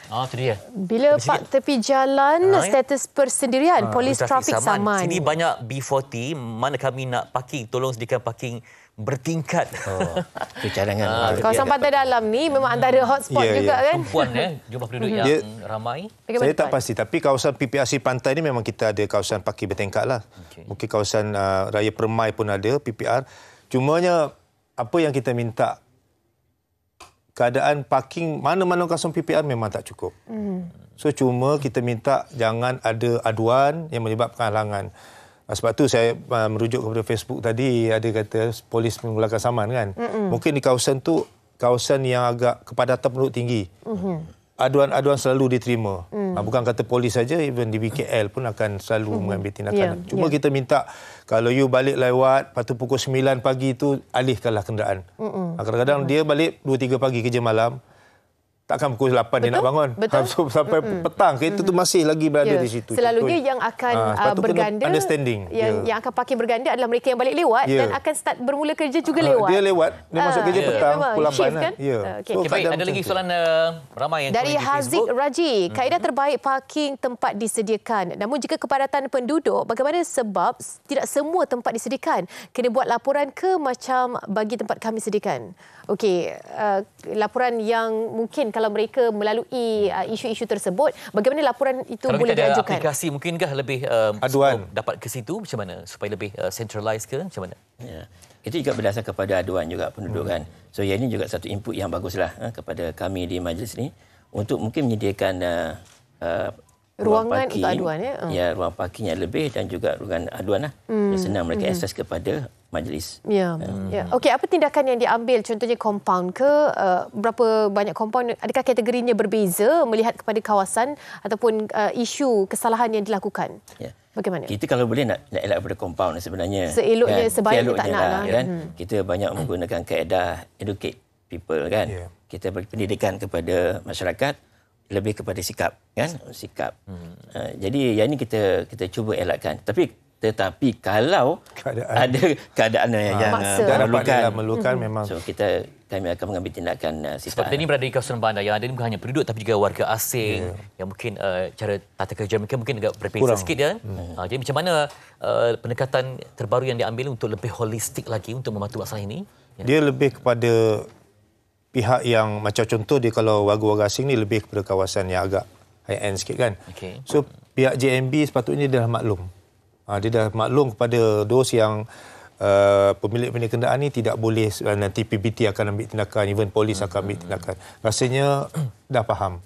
itu dia. Bila park tepi jalan, status persendirian, polis trafik saman. Sini banyak B40, mana kami nak parking, tolong sediakan parking bertingkat. Itu cadangan. Kawasan pantai dalam ni memang antara hotspot juga kan. Perempuan jumlah penduduk yang ramai. Saya tak pasti, tapi kawasan PPRC pantai ni memang kita ada kawasan parking bertingkat lah. Mungkin kawasan Raya Permai pun ada PPR. Cumanya apa yang kita minta, keadaan parking mana-mana kawasan PPR memang tak cukup. So cuma kita minta jangan ada aduan yang menyebabkan halangan. Sebab tu saya merujuk kepada Facebook tadi, ada kata polis menggunakan saman kan. Mungkin di kawasan tu kawasan yang agak kepadatan penduduk tinggi. Aduan-aduan selalu diterima. Bukan kata polis saja, even di BKL pun akan selalu mengambil tindakan. Cuma kita minta kalau you balik lewat, lepas tu pukul 9 pagi tu alihkanlah kenderaan. Kadang-kadang dia balik 2-3 pagi kerja malam. Takkan pukul 8 dia nak bangun. Sampai petang. Kereta tu masih lagi berada di situ. Selalunya yang akan berganda, understanding. Yang akan parking berganda adalah mereka yang balik lewat dan akan start bermula kerja juga lewat. Dia lewat. Dia masuk kerja petang, pukul 8 kan. Baik, ada lagi soalan ramai yang dari Haziq Raji. Kaedah terbaik parking tempat disediakan. Namun jika kepadatan penduduk, bagaimana sebab tidak semua tempat disediakan? Kena buat laporan ke macam bagi tempat kami sediakan? Okey, laporan yang mungkin kalau mereka melalui isu-isu tersebut, bagaimana laporan itu kalau boleh diajukan? Kalau kita ada aplikasi, mungkinkah lebih aduan dapat ke situ macam mana? Supaya lebih centralized ke macam mana? Ya. Itu juga berdasar kepada aduan juga penduduk kan. So yang ini juga satu input yang baguslah kepada kami di majlis ni untuk mungkin menyediakan ruangan parking, untuk aduan ya, ruang parking yang lebih dan juga ruangan aduan lah. Yang senang mereka akses kepada majlis. Ya. Okey, apa tindakan yang diambil? Contohnya compound ke? Berapa banyak compound? Adakah kategorinya berbeza melihat kepada kawasan ataupun isu kesalahan yang dilakukan? Ya. Bagaimana? Kita kalau boleh nak elak daripada compound sebenarnya. Seeloknya, kan? sebaiknya tak nak lah. Kan? Kita banyak menggunakan kaedah educate people kan. Kita beri pendidikan kepada masyarakat lebih kepada sikap kan, sikap. Jadi yang ini kita cuba elakkan. Tetapi kalau ada keadaan yang memerlukan memang so kami akan mengambil tindakan sitaan. Sebab kita ni berada di kawasan bandar yang ada ni bukan hanya penduduk tapi juga warga asing yang mungkin cara tata kerja mereka mungkin agak berbeza sikit kan. Jadi macam mana pendekatan terbaru yang diambil untuk lebih holistik lagi untuk membantu masalah ini? Dia lebih kepada pihak yang macam contoh dia kalau warga-warga asing ni lebih kepada kawasan yang agak high end sikit kan. So pihak JMB sepatutnya dia dah maklum. Dia dah maklum kepada dos yang pemilik kenderaan ni tidak boleh, nanti PBT akan ambil tindakan, even polis akan ambil tindakan. Rasanya dah faham.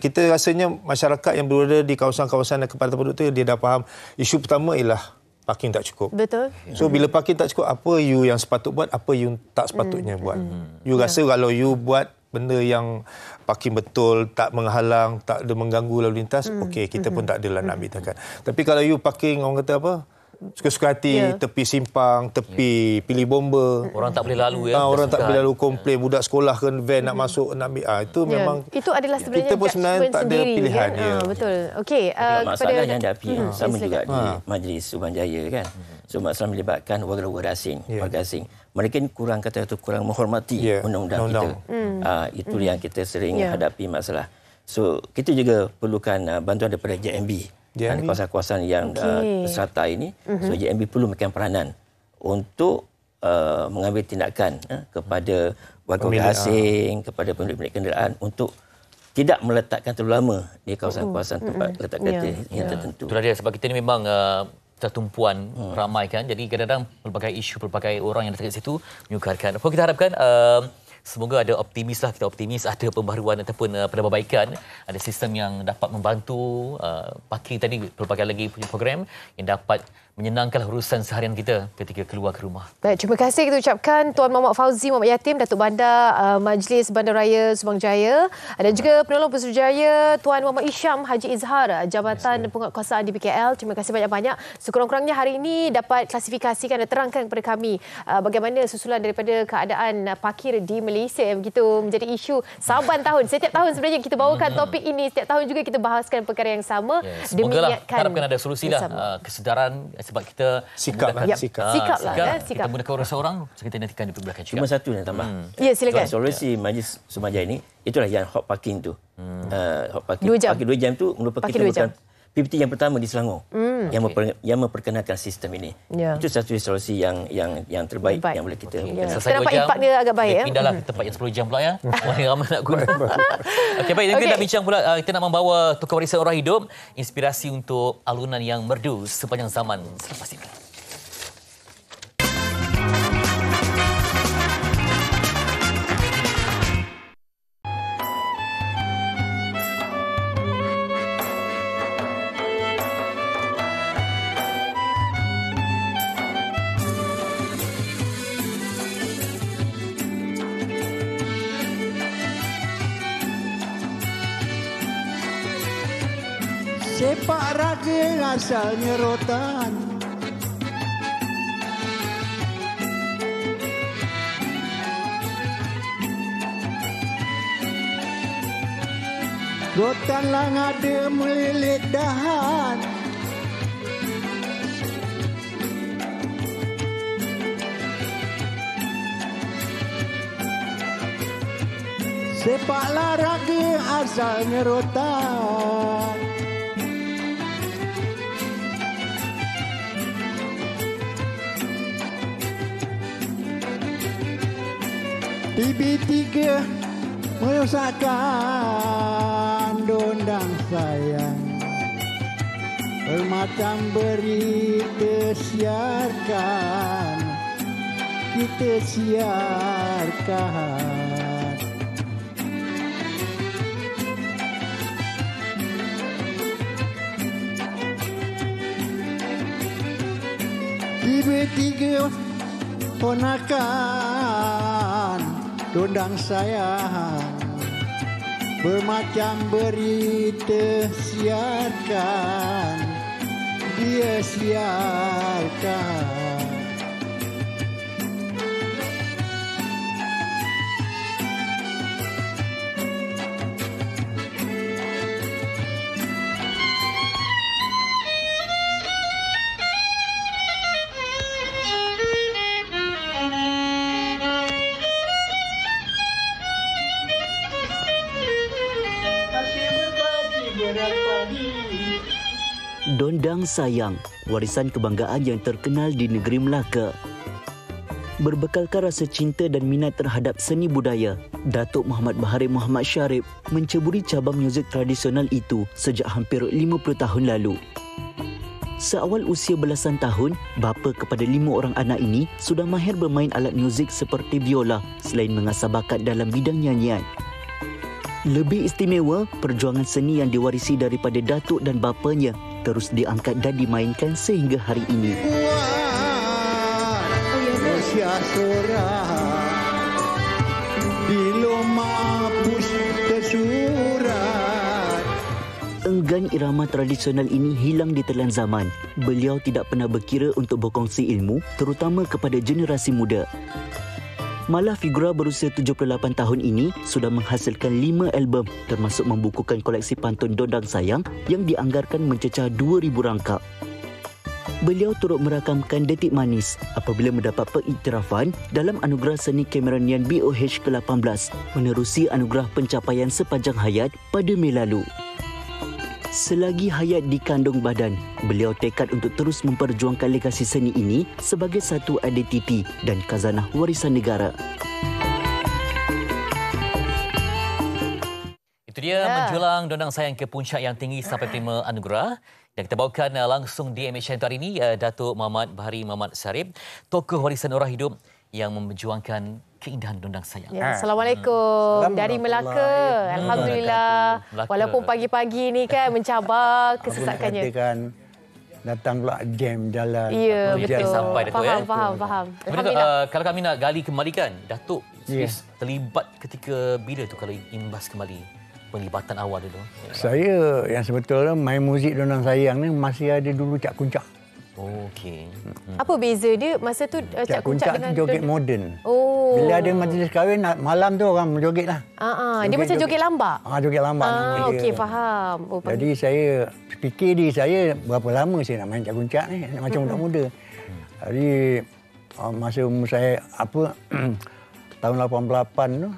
Kita rasanya masyarakat yang berada di kawasan-kawasan kepadatan penduduk tu dia dah faham. Isu pertama ialah parking tak cukup. Betul. So bila parking tak cukup, apa you yang sepatut buat, apa you tak sepatutnya buat. You rasa kalau you buat benda yang parking betul, tak menghalang, tak ada mengganggu lalu lintas, okey, kita pun tak adalah nak ambil tindakan. Tapi kalau you parking, orang kata apa, suka-suka hati, tepi simpang, tepi pilih bomba. Orang tak boleh lalu ya. Orang tak boleh lalu komplain, budak sekolah ke van nak masuk, nak ambil. Itu memang itu adalah sebenarnya kita pun sebenarnya tak ada pilihan. Kan? Betul. Okey, masalah yang dihadapi sama juga di Majlis Subanjaya kan. So masalah melibatkan warga asing, warga asing. Mereka ni kurang menghormati undang-undang kita. Itu yang kita sering hadapi masalah. So kita juga perlukan bantuan daripada JMB. Kawasan-kawasan yang serata ini. So JMB perlu memberikan peranan untuk mengambil tindakan kepada warga asing, kepada pemilik kenderaan untuk tidak meletakkan terlalu lama di kawasan-kawasan tempat letak kereta yang tertentu. Itulah dia, sebab kita ni memang tertumpuan ramai kan. Jadi kadang-kadang pelbagai isu, pelbagai orang yang datang ke situ menyukarkan. Apa kita harapkan semoga ada optimis lah, kita optimis ada pembaharuan ataupun penambahbaikan, ada sistem yang dapat membantu parking tadi, pelbagai lagi program yang dapat menyenangkan urusan seharian kita ketika keluar ke rumah. Baik, terima kasih kita ucapkan Tuan Muhammad Fauzi Muhammad Yatim, Datuk Bandar Majlis Bandaraya Subang Jaya, dan juga Penolong Pesuruhjaya Tuan Muhammad Isham Haji Izhar, Jabatan Penguatkuasaan di BKL. Terima kasih banyak-banyak. Sekurang-kurangnya hari ini dapat klasifikasikan dan terangkan kepada kami bagaimana susulan daripada keadaan parkir di Malaysia yang begitu menjadi isu saban tahun. Setiap tahun sebenarnya kita bawakan topik ini, setiap tahun juga kita bahaskan perkara yang sama. Semoga lah, harapkan ada solusi lah, kesedaran, sebab kita sikap lah. Kita menggunakan orang seorang, so kita nantikan di belakang juga. Cuma satu yang tambah. Ya, silakan. Solusi Majlis Subanjaya ini, itulah yang hot parking tu. Hot parking 2 jam tu merupakan PPT yang pertama di Selangor yang memperkenalkan sistem ini. Itu satu solusi yang terbaik yang boleh kita Kita nampak impak dia agak baik. Pindahlah ke tempat yang 10 jam pula ya. Ramai nak guna. Okey, baik. Kita nak bincang pula, kita nak membawa tokau warisan orang hidup, inspirasi untuk alunan yang merdu sepanjang zaman selepas ini. Sepak raga asalnya rotan, rotan lang ada melilit dahan. Sepaklah raga asalnya rotan, TV3 merosakkan dondang sayang, bermacam berita siarkan, kita siarkan. TV3 ponakan dondang sayang, bermacam berita siarkan, dia siarkan. Dondang Sayang, warisan kebanggaan yang terkenal di negeri Melaka. Berbekalkan rasa cinta dan minat terhadap seni budaya, Datuk Muhammad Bahari Muhammad Syarif menceburi cabang muzik tradisional itu sejak hampir 50 tahun lalu. Seawal usia belasan tahun, bapa kepada 5 orang anak ini sudah mahir bermain alat muzik seperti biola selain mengasah bakat dalam bidang nyanyian. Lebih istimewa, perjuangan seni yang diwarisi daripada datuk dan bapanya terus diangkat dan dimainkan sehingga hari ini. Enggan irama tradisional ini hilang ditelan zaman. Beliau tidak pernah berkira untuk berkongsi ilmu, terutama kepada generasi muda. Malah figura berusia 78 tahun ini sudah menghasilkan 5 album termasuk membukukan koleksi pantun Dondang Sayang yang dianggarkan mencecah 2,000 rangkap. Beliau turut merakamkan detik manis apabila mendapat pengiktirafan dalam anugerah seni Cameronian BOH ke-18 menerusi anugerah pencapaian sepanjang hayat pada Mei lalu. Selagi hayat dikandung badan, beliau tekad untuk terus memperjuangkan legasi seni ini sebagai satu identiti dan khazanah warisan negara. Itu dia menjulang Dondang Sayang ke puncak yang tinggi sampai terima anugerah. Dan kita bawakan langsung di MH hari ini Datuk Muhammad Bahari Muhammad Syarif, tokoh warisan orang hidup yang memperjuangkan keindahan Dondang Sayang. Ya, Assalamualaikum dari Melaka. Alhamdulillah. Melaka. Walaupun pagi-pagi ni kan mencabar kesesakannya. Datang pula jam jalan. Ya, betul. Sampai Datuk, faham. Kalau kami nak gali kembali kan, Datuk terlibat ketika bila tu kalau imbas kembali penglibatan awal dulu? Saya yang sebetulnya main muzik Dondang Sayang ni masih ada dulu Cak Kuncak. Okey. Apa beza dia masa tu Cak Kuncak dengan joget moden. Oh. Bila ada majlis kahwin malam tu orang menjoget lah. Dia macam joget lambak. Joget lambak. Okey, faham. Jadi saya fikir diri saya berapa lama saya nak main Cak Kuncak ni, macam muda-muda. Jadi masa umur saya tahun 88 tu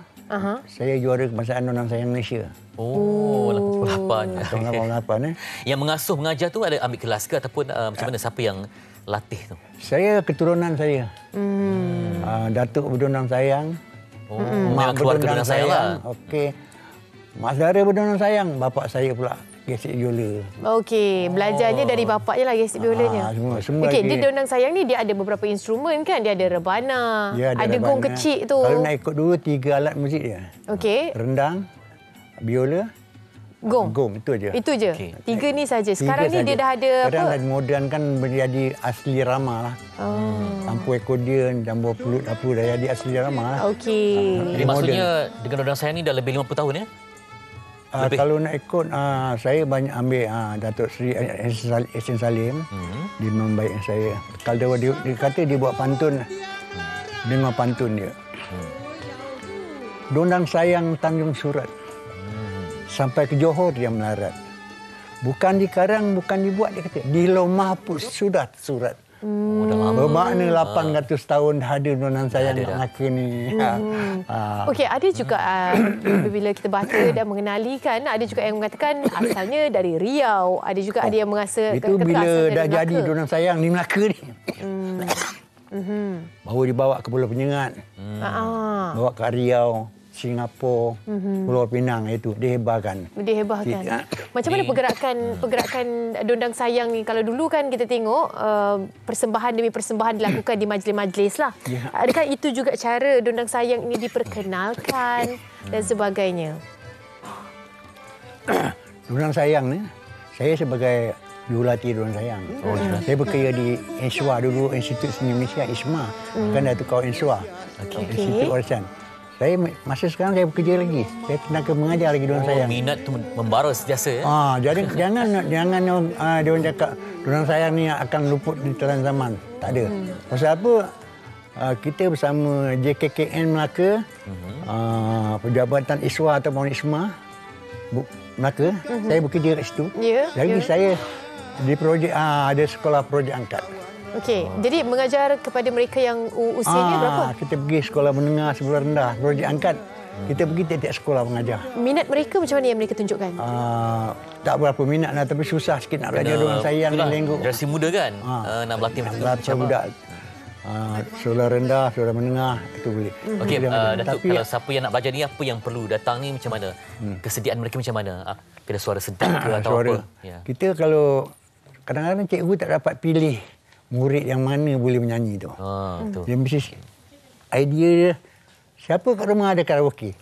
saya juara kebangsaan Dondang Sayang Malaysia. Oh, 88. Tahun 88. Yang mengasuh mengajar tu ada ambil kelas ke ataupun macam mana, siapa yang latih tu? Saya keturunan saya. Datuk berdondang sayang. Mak berdondang sayang. Okey. Mak saudara berdondang sayang. Bapak saya pula gesek biola. Okey, belajarnya dari bapaknya lah gesek biolanya. Semua Okey, di Dondang Sayang ni dia ada beberapa instrumen kan? Dia ada rebana, ada gong kecil tu. Kalau nak ikut dulu 3 alat muzik dia. Okey. Rendang, biola, gong, itu aja. Itu je. Okay. 3 ni saja. Sekarang ni dia dah ada sekarang apa? Dah moden kan menjadi asli rama lah. Campur akordion, campur flute apa dah jadi asli rama lah. Okey. Jadi maksudnya dengan Dondang Sayang ni dah lebih 50 tahun ya? Kalau nak ikut, saya banyak ambil Datuk Seri Esin Salim. Dia memang baik saya. Kalau dia kata dia buat pantun, memang pantun dia. Dondang Sayang Tanjung Surat. Sampai ke Johor dia melarat. Bukan dikarang, bukan dibuat, dia kata. Di Lomah pun sudah surat. Bermakna 800 tahun ada Dondang Sayang Melaka ni. Okey, ada juga bila kita baca dan mengenali kan, ada juga yang mengatakan asalnya dari Riau, ada juga ada yang mengasa itu bila dah jadi Dondang Sayang di Melaka ni. Baru dibawa ke Pulau Penyengat. Bawa ke Riau, Singapura, Pulau Pinang, itu dihebahkan. Macam mana pergerakan Dondang Sayang ni? Kalau dulu kan kita tengok persembahan demi persembahan dilakukan di majlis-majlis lah. Adakah itu juga cara Dondang Sayang ini diperkenalkan dan sebagainya? Dondang Sayang ni, saya sebagai jurulatih Dondang Sayang. Saya bekerja di ISWA dulu, Institut Seni Malaysia, ISMA. Kan dah tukar ISWA. Institut Warisan. Saya masa sekarang saya bekerja lagi. Saya tenaga mengajar lagi Dondang Sayang. Minat tu membara sentiasa ya. Jangan dia orang cakap Dondang Sayang ni akan luput di telan zaman. Tak ada. Pasal apa? Kita bersama JKKN Melaka, Perjabatan ISWA ataupun ISMA Melaka, saya bekerja kat situ. Lagi saya di projek ada sekolah projek angkat. Okey, jadi mengajar kepada mereka yang usianya berapa? Kita pergi sekolah menengah, sekolah rendah, projek angkat. Kita pergi tiap-tiap sekolah mengajar. Minat mereka macam mana yang mereka tunjukkan? Tak berapa minat lah, tapi susah sikit nak belajar Dondang Sayang. Generasi muda kan? Nak berlatih macam budak. Sekolah rendah, sekolah menengah, itu boleh. Okey, Datuk, kalau siapa yang nak belajar ni, apa yang perlu datang ni macam mana? Kesediaan mereka macam mana? Kena suara sedap ke atau apa? Kita kalau kadang-kadang cikgu tak dapat pilih murid yang mana boleh menyanyi tu. Dia mesti idea dia, siapa kat rumah ada karaoke?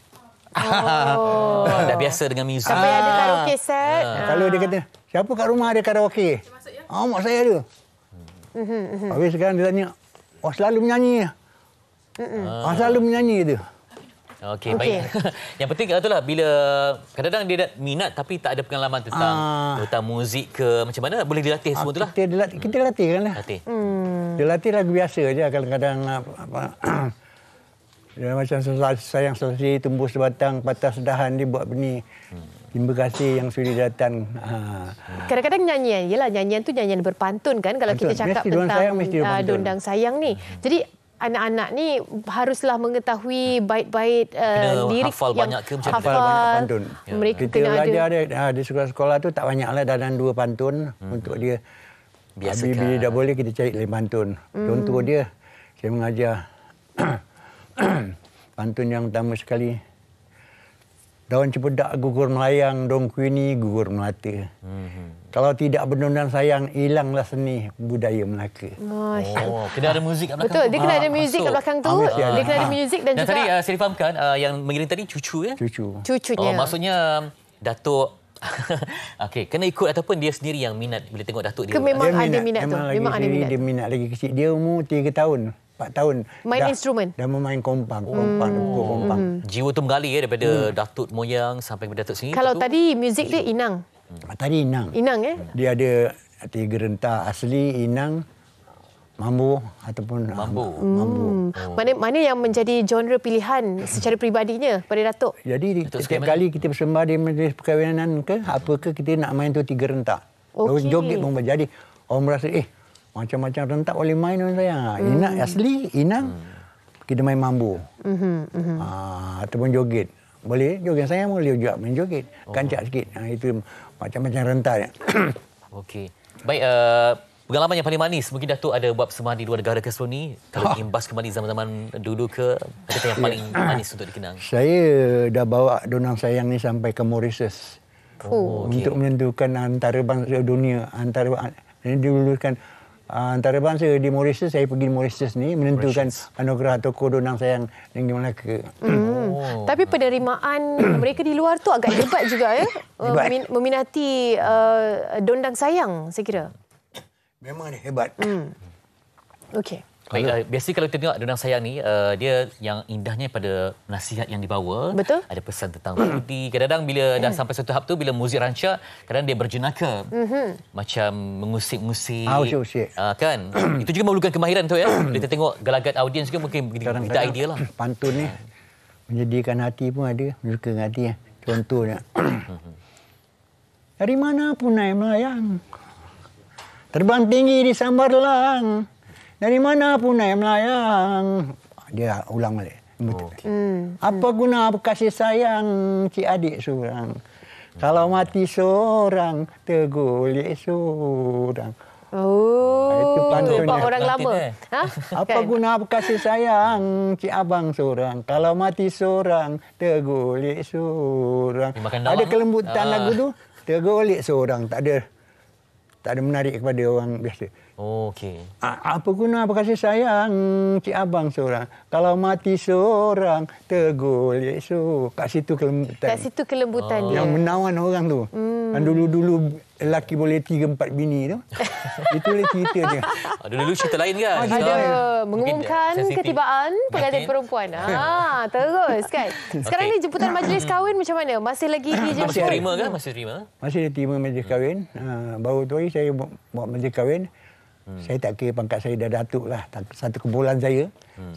Dah biasa dengan muzik. Sampai ada karaoke set. Kalau dia kata, siapa kat rumah ada karaoke? Mak saya ada. Habis sekarang dia tanya, selalu menyanyi. Selalu menyanyi tu. Okey, baik. Yang penting itulah bila kadang-kadang dia minat tapi tak ada pengalaman tentang muzik ke macam mana, boleh dilatih semua itulah. Kita latih kan lah. Dia latih lagu biasa je kadang-kadang dia macam sayang selesai tumbuh sebatang patah sedahan dia buat benih. Terima kasih yang sudi datang. Kadang-kadang nyanyian tu nyanyian berpantun kan kalau kita cakap tentang Dondang Sayang ni. Jadi anak-anak ni haruslah mengetahui bait-bait lirik hafal yang banyak ke macam hafal banyak pantun. Mereka kita kena belajar ada di sekolah-sekolah tu tak banyaklah dalam 2 pantun untuk dia. Biasakan. Bila dah boleh kita cari 5 pantun. Contoh dia saya mengajar pantun yang pertama sekali. Daun cempedak gugur melayang, dong kuini gugur melata. Kalau tidak berdondang sayang, hilanglah seni budaya Melaka. Kena ada muzik kat belakang. Betul, dia kena ada muzik kat belakang tu. Dia kena ada muzik dan juga... tadi saya difahamkan yang mengiring tadi cucu ya? Cucunya. Maksudnya Datuk... Okey, kena ikut ataupun dia sendiri yang minat bila tengok Datuk dia? Memang ada minat tu. Memang ada minat. Dia minat lagi kecil. Dia umur 3 tahun. 4 tahun. Main instrumen? Dah memain kompang. Jiwa tu mengalir daripada Datuk moyang sampai ke Datuk sini. Kalau tadi muzik dia Inang. Tadi Inang. Inang Dia ada 3 rentak asli, Inang, Mambo ataupun Mambo. Mana yang menjadi genre pilihan secara peribadinya pada Datuk? Jadi setiap kali kita bersembah di majlis perkahwinan ke apa ke, kita nak main tu 3 rentak. Joget pun jadi orang merasa macam-macam rentak boleh main Dondang Sayang. Inang asli, Inang. kita main mambu. Ataupun joget. Boleh joget, saya boleh juga main joget. Kancak sikit. Itu macam-macam rentan. Okey. Baik, pengalaman yang paling manis mungkin Datuk ada buat persembahan di luar negara ke sebelum ni? Kalau imbas kembali zaman-zaman dulu ke, adakah yang paling manis untuk dikenang? Saya dah bawa Donang Sayang ni sampai ke Mauritius. Untuk menentukan antara bangsa dunia. Antarabangsa di Mauritius, saya pergi di Mauritius ni menentukan anugerah tokoh Donang Sayang Negeri Melaka. Tapi penerimaan mereka di luar tu agak hebat juga ya. Meminati Dondang Sayang, saya kira. Memang hebat. Okey. Baik, biasanya kalau kita tengok Dondang Sayang ni, dia yang indahnya pada nasihat yang dibawa. Betul. Ada pesan tentang budi. Kadang-kadang bila dah sampai satu tahap tu, bila muzik rancak, kadang dia berjenaka. Macam mengusik-ngusik. Usik-usik. Kan? Itu juga memerlukan kemahiran tu ya. Bila kita tengok gelagat audiens juga mungkin kita idea lah. Pantun ni menyedihkan hati pun ada, menyukakan hati. Contohnya. Dari mana punai melayang, terbang tinggi di sambar lang. Dari mana punai melayang. Dia ulang balik. Apa guna kasih sayang cik adik seorang. Kalau mati seorang, tergolek seorang. Itu pantun orang lama. Apa guna kasih sayang cik abang seorang. Kalau mati seorang, tergolek seorang. Ada kelembutan lagu tu. Tergolek seorang. Tak ada menarik kepada orang biasa. Okey. Apa guna kasih sayang cik abang seorang. Kalau mati seorang, tergolek seorang. Kat situ kelembutan dia. Yang menawan orang tu. Dulu-dulu lelaki boleh 3-4 bini tu. Itu boleh cerita dia. Dulu cerita lain kan? Ada mengumumkan ketibaan pengantin perempuan. Terus kan. Sekarang ni jemputan majlis kahwin macam mana? Masih lagi dijemput? Masih terima kan? Masih terima? Masih terima majlis kahwin. Baru tu hari saya buat majlis kahwin. Saya tak kira pangkat saya dah datuk lah. Satu kumpulan saya.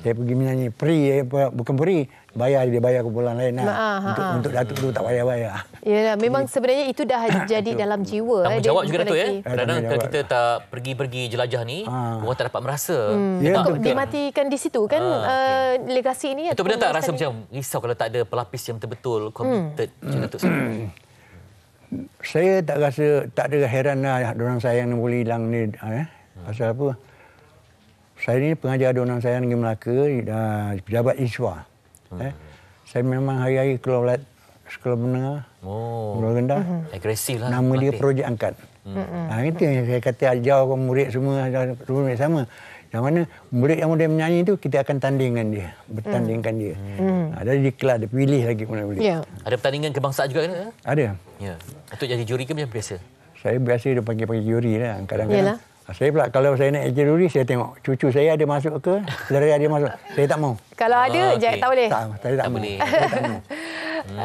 Saya pergi menyanyi. Bukan peri. Dia bayar kumpulan lain lah. Untuk datuk tu tak bayar-bayar. Yalah, memang sebenarnya itu dah jadi dalam jiwa. Tanggungjawab juga Datuk ya. Kadang-kadang kalau kita tak pergi jelajah ni, orang tak dapat merasa. Dimatikan di situ kan legasi ini. Itu benar tak rasa macam risau kalau tak ada pelapis yang betul-betul committed macam Datuk sendiri? Saya tak ada heran lah Donang Sayang ni boleh hilang ni. Pasal apa? Saya ni pengajar Donang Sayang Negeri Melaka, pejabat ISWA. Saya memang hari-hari keluar sekolah menengah, sekolah rendah. Agresif lah. Nama dia Projek Angkat. Itu yang saya kata ajar murid semua sama. Yang mana murid yang mudah menyanyi tu kita akan bertandingkan dia. Ada diklat, ada pilih lagi mana boleh. Ada pertandingan kebangsaan juga kan? Ada. Ya. Datuk jadi juri ke macam biasa? Saya biasa dia panggil juri lah. Kadang-kadang. Saya pula kalau saya nak jadi juri, saya tengok cucu saya ada masuk ke, saudara dia masuk. Saya tak mau. Kalau ada, tak boleh. Saya tak boleh.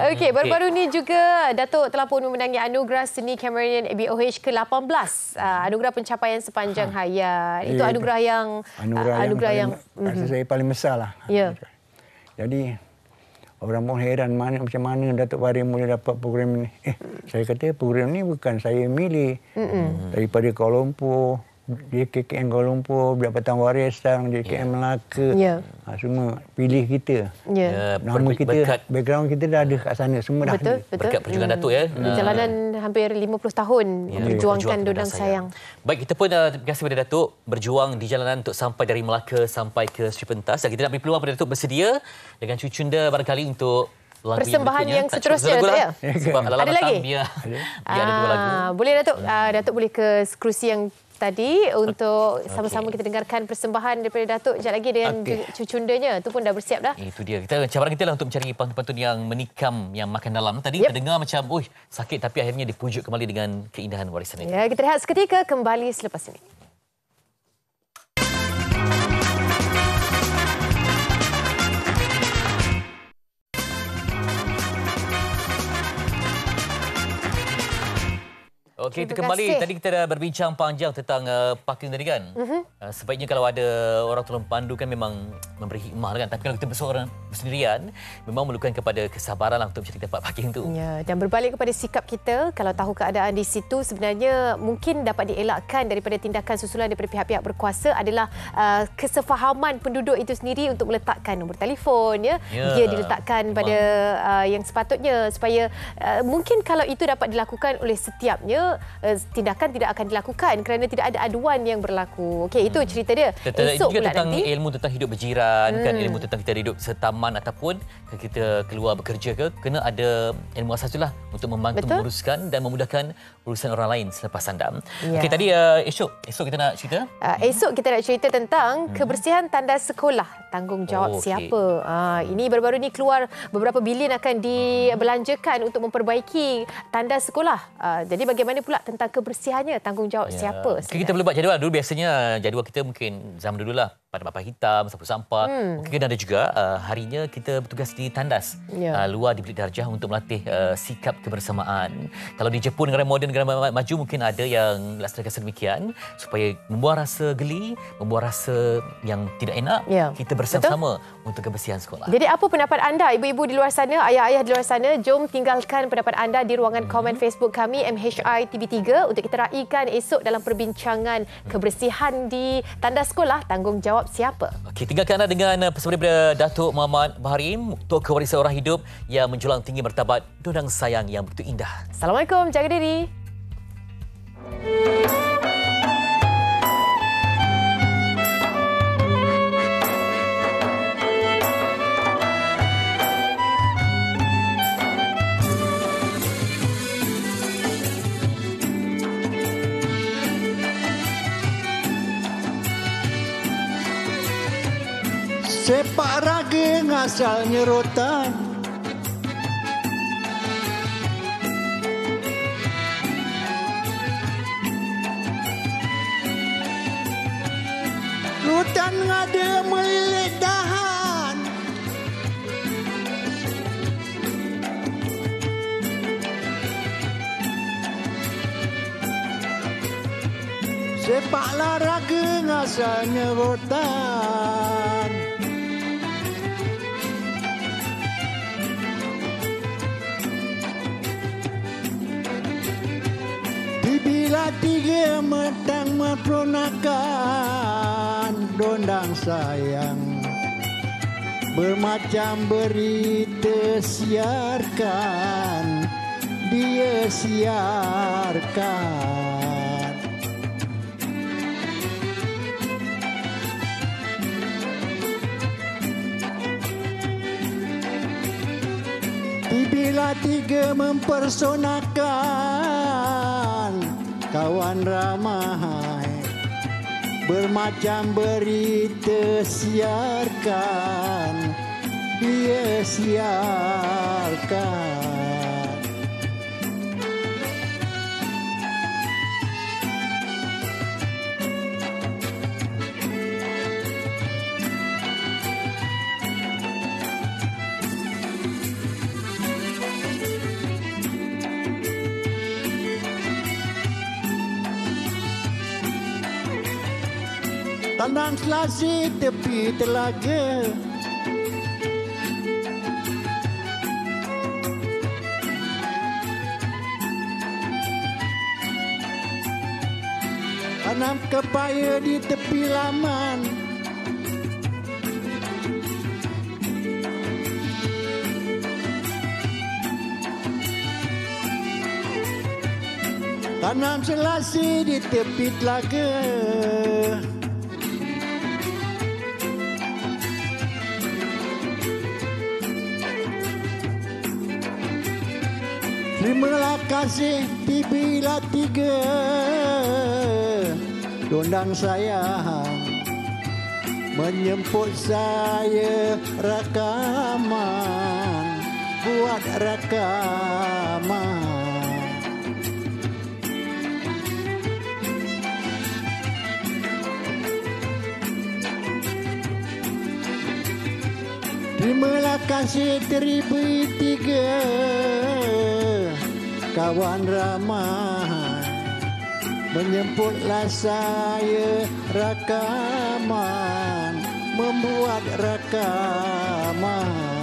Okey, baru-baru ni juga Datuk telah pun memenangi anugerah seni Cameron ABOH ke-18. Anugerah pencapaian sepanjang hayat. Itu anugerah yang rasa saya paling besar lah. Ya. Jadi orang pun heran macam mana Datuk Fahri boleh dapat program ni. Saya kata program ni bukan saya milih. Daripada Kuala Lumpur, JKKM Kuala Lumpur, Jabatan Waris sekarang JKM Melaka. Semua pilih kita. Nama kita, background kita dah ada kat sana. Semua dah ada. Berkat perjuangan Datuk ya. Perjalanan hampir 50 tahun memperjuangkan Dondang Sayang. Baik, kita pun terima kasih kepada Datuk berjuang di jalanan untuk sampai dari Melaka sampai ke Sri Pentas. Dan kita nak beri peluang kepada Datuk bersedia dengan cucunda barangkali untuk persembahan yang seterusnya Datuk ya. Sebab ada lagi? Biar ada 2 lagu. Boleh Datuk. Datuk boleh ke kerusi yang tadi untuk sama-sama kita dengarkan persembahan daripada Datuk. Sekejap lagi dengan cucundanya. Itu pun dah bersiap dah. Itu dia. Cabaran kita lah untuk mencari pantun-pantun yang menikam, yang makan dalam. Tadi terdengar macam, sakit tapi akhirnya dipujuk kembali dengan keindahan warisan itu. Ya, kita rehat seketika, kembali selepas ini. Okey, kita Terima kembali. kasih. Tadi kita dah berbincang panjang tentang parking tadi kan. Sebaiknya kalau ada orang tolong pandu kan memang memberi hikmah kan. Tapi kalau kita berseorang bersendirian, memang memerlukan kepada kesabaran lah untuk mencari tempat parking tu. Ya, dan berbalik kepada sikap kita, kalau tahu keadaan di situ sebenarnya mungkin dapat dielakkan daripada tindakan susulan daripada pihak-pihak berkuasa adalah kesefahaman penduduk itu sendiri untuk meletakkan nombor telefon, ya. Dia diletakkan pada yang sepatutnya supaya mungkin kalau itu dapat dilakukan oleh setiapnya, tindakan tidak akan dilakukan kerana tidak ada aduan yang berlaku. Okey, itu cerita dia. Esok juga tentang nanti, ilmu tentang hidup berjiran, kan, ilmu tentang kita hidup setaman ataupun kita keluar bekerja ke, kena ada ilmu asas itulah untuk membantu menguruskan dan memudahkan urusan orang lain selepas anda. Ya. Okey, tadi esok kita nak cerita? Esok kita nak cerita tentang kebersihan tandas sekolah. Tanggungjawab siapa? Ini baru-baru ni keluar beberapa bilion akan dibelanjakan untuk memperbaiki tandas sekolah. Jadi bagaimana pula tentang kebersihannya, tanggungjawab siapa? Kita perlu buat jadual. Dulu biasanya jadual kita mungkin zaman dululah pada papan hitam, sapu sampah. Mungkin ada juga harinya kita bertugas di tandas luar di Bilik Darjah untuk melatih sikap kebersamaan. Kalau di Jepun, negara moden, negara maju, mungkin ada yang laksanakan sedemikian supaya membuang rasa geli, membuang rasa yang tidak enak. Kita bersama-sama untuk kebersihan sekolah. Jadi apa pendapat anda, ibu-ibu di luar sana, ayah-ayah di luar sana? Jom tinggalkan pendapat anda di ruangan komen Facebook kami MHI TV3 untuk kita raikan esok dalam perbincangan kebersihan di tandas sekolah. Tanggungjawab siapa? Okey, tinggalkan anda dengan pesan daripada Datuk Muhammad Baharim, Ketua Warisan Orang Hidup yang menjulang tinggi martabat Dondang Sayang yang begitu indah. Assalamualaikum, jaga diri. Sepak raga ngasal nyerotan, rutan ngada melilit dahan, sepak raga ngasal nyerotan. Bila tiga metang memperonakan Dondang Sayang, bermacam berita siarkan, dia siarkan. Bila tiga mempersonakan kawan ramai, bermacam berita siarkan, dia siarkan. Tanam selasi tepi telaga, tanam kepaya di tepi laman, tanam selasi di tepi telaga. Terimalah kasih bila tiga Dondang Sayang menyemput saya rakaman, buat rakaman. Terimalah kasih teribu tiga kawan ramai, Menjemputlah saya rakaman, membuat rakaman.